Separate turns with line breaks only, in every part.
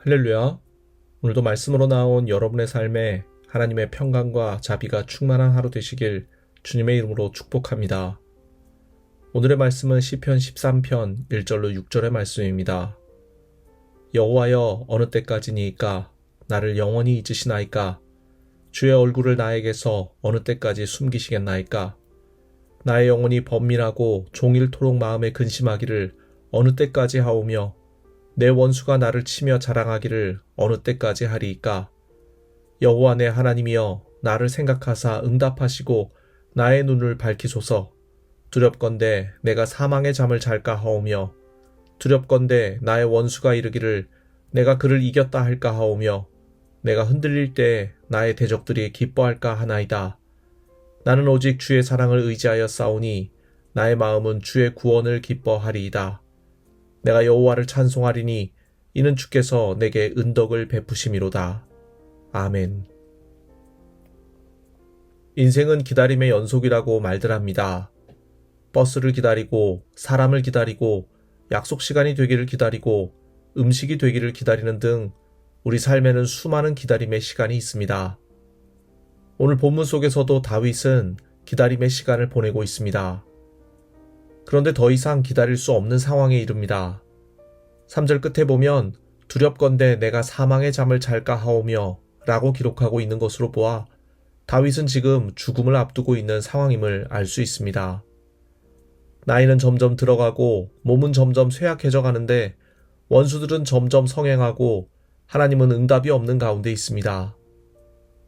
할렐루야. 오늘도 말씀으로 나온 여러분의 삶에 하나님의 평강과 자비가 충만한 하루 되시길 주님의 이름으로 축복합니다. 오늘의 말씀은 시편 13편 1절로 6절의 말씀입니다. 여호와여, 어느 때까지니이까? 나를 영원히 잊으시나이까? 주의 얼굴을 나에게서 어느 때까지 숨기시겠나이까? 나의 영혼이 번민하고 종일토록 마음에 근심하기를 어느 때까지 하오며 내 원수가 나를 치며 자랑하기를 어느 때까지 하리이까? 여호와 내 하나님이여, 나를 생각하사 응답하시고 나의 눈을 밝히소서. 두렵건대 내가 사망의 잠을 잘까 하오며 두렵건대 나의 원수가 이르기를 내가 그를 이겼다 할까 하오며 내가 흔들릴 때 나의 대적들이 기뻐할까 하나이다. 나는 오직 주의 사랑을 의지하여 싸우니 나의 마음은 주의 구원을 기뻐하리이다. 내가 여호와를 찬송하리니 이는 주께서 내게 은덕을 베푸심이로다. 아멘. 인생은 기다림의 연속이라고 말들 합니다. 버스를 기다리고 사람을 기다리고 약속 시간이 되기를 기다리고 음식이 되기를 기다리는 등 우리 삶에는 수많은 기다림의 시간이 있습니다. 오늘 본문 속에서도 다윗은 기다림의 시간을 보내고 있습니다. 그런데 더 이상 기다릴 수 없는 상황에 이릅니다. 3절 끝에 보면 두렵건대 내가 사망의 잠을 잘까 하오며 라고 기록하고 있는 것으로 보아 다윗은 지금 죽음을 앞두고 있는 상황임을 알 수 있습니다. 나이는 점점 들어가고 몸은 점점 쇠약해져 가는데 원수들은 점점 성행하고 하나님은 응답이 없는 가운데 있습니다.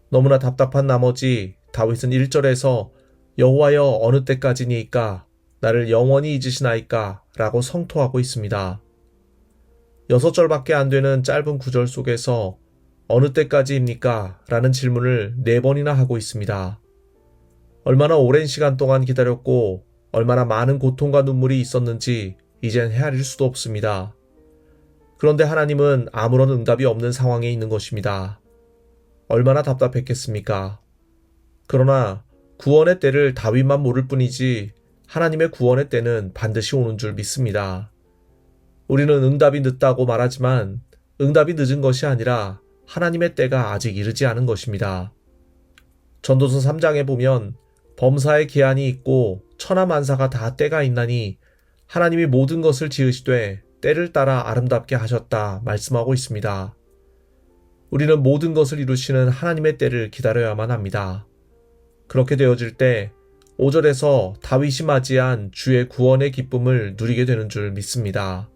너무나 답답한 나머지 다윗은 1절에서 여호와여, 어느 때까지니이까? 나를 영원히 잊으시나이까? 라고 성토하고 있습니다. 6절밖에 안 되는 짧은 구절 속에서 어느 때까지입니까? 라는 질문을 4번이나 하고 있습니다. 얼마나 오랜 시간 동안 기다렸고 얼마나 많은 고통과 눈물이 있었는지 이젠 헤아릴 수도 없습니다. 그런데 하나님은 아무런 응답이 없는 상황에 있는 것입니다. 얼마나 답답했겠습니까? 그러나 구원의 때를 다윗만 모를 뿐이지 하나님의 구원의 때는 반드시 오는 줄 믿습니다. 우리는 응답이 늦다고 말하지만 응답이 늦은 것이 아니라 하나님의 때가 아직 이르지 않은 것입니다. 전도서 3장에 보면 범사의 기한이 있고 천하만사가 다 때가 있나니 하나님이 모든 것을 지으시되 때를 따라 아름답게 하셨다 말씀하고 있습니다. 우리는 모든 것을 이루시는 하나님의 때를 기다려야만 합니다. 그렇게 되어질 때 5절에서 다윗이 맞이한 주의 구원의 기쁨을 누리게 되는 줄 믿습니다.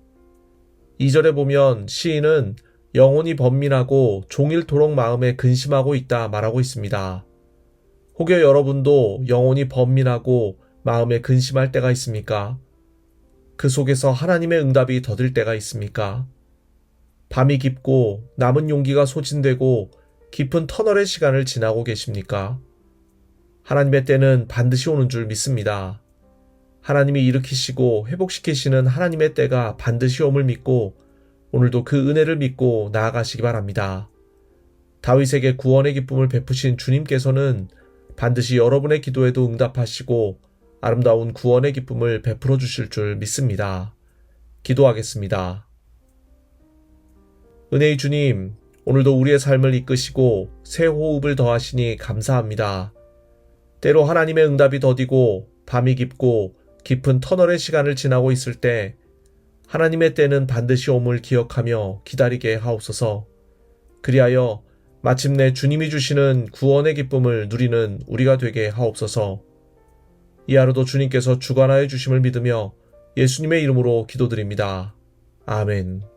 2절에 보면 시인은 영혼이 번민하고 종일토록 마음에 근심하고 있다 말하고 있습니다. 혹여 여러분도 영혼이 번민하고 마음에 근심할 때가 있습니까? 그 속에서 하나님의 응답이 더딜 때가 있습니까? 밤이 깊고 남은 용기가 소진되고 깊은 터널의 시간을 지나고 계십니까? 하나님의 때는 반드시 오는 줄 믿습니다. 하나님이 일으키시고 회복시키시는 하나님의 때가 반드시 옴을 믿고 오늘도 그 은혜를 믿고 나아가시기 바랍니다. 다윗에게 구원의 기쁨을 베푸신 주님께서는 반드시 여러분의 기도에도 응답하시고 아름다운 구원의 기쁨을 베풀어 주실 줄 믿습니다. 기도하겠습니다. 은혜의 주님, 오늘도 우리의 삶을 이끄시고 새 호흡을 더하시니 감사합니다. 때로 하나님의 응답이 더디고 밤이 깊고 깊은 터널의 시간을 지나고 있을 때 하나님의 때는 반드시 옴을 기억하며 기다리게 하옵소서. 그리하여 마침내 주님이 주시는 구원의 기쁨을 누리는 우리가 되게 하옵소서. 이 하루도 주님께서 주관하여 주심을 믿으며 예수님의 이름으로 기도드립니다. 아멘.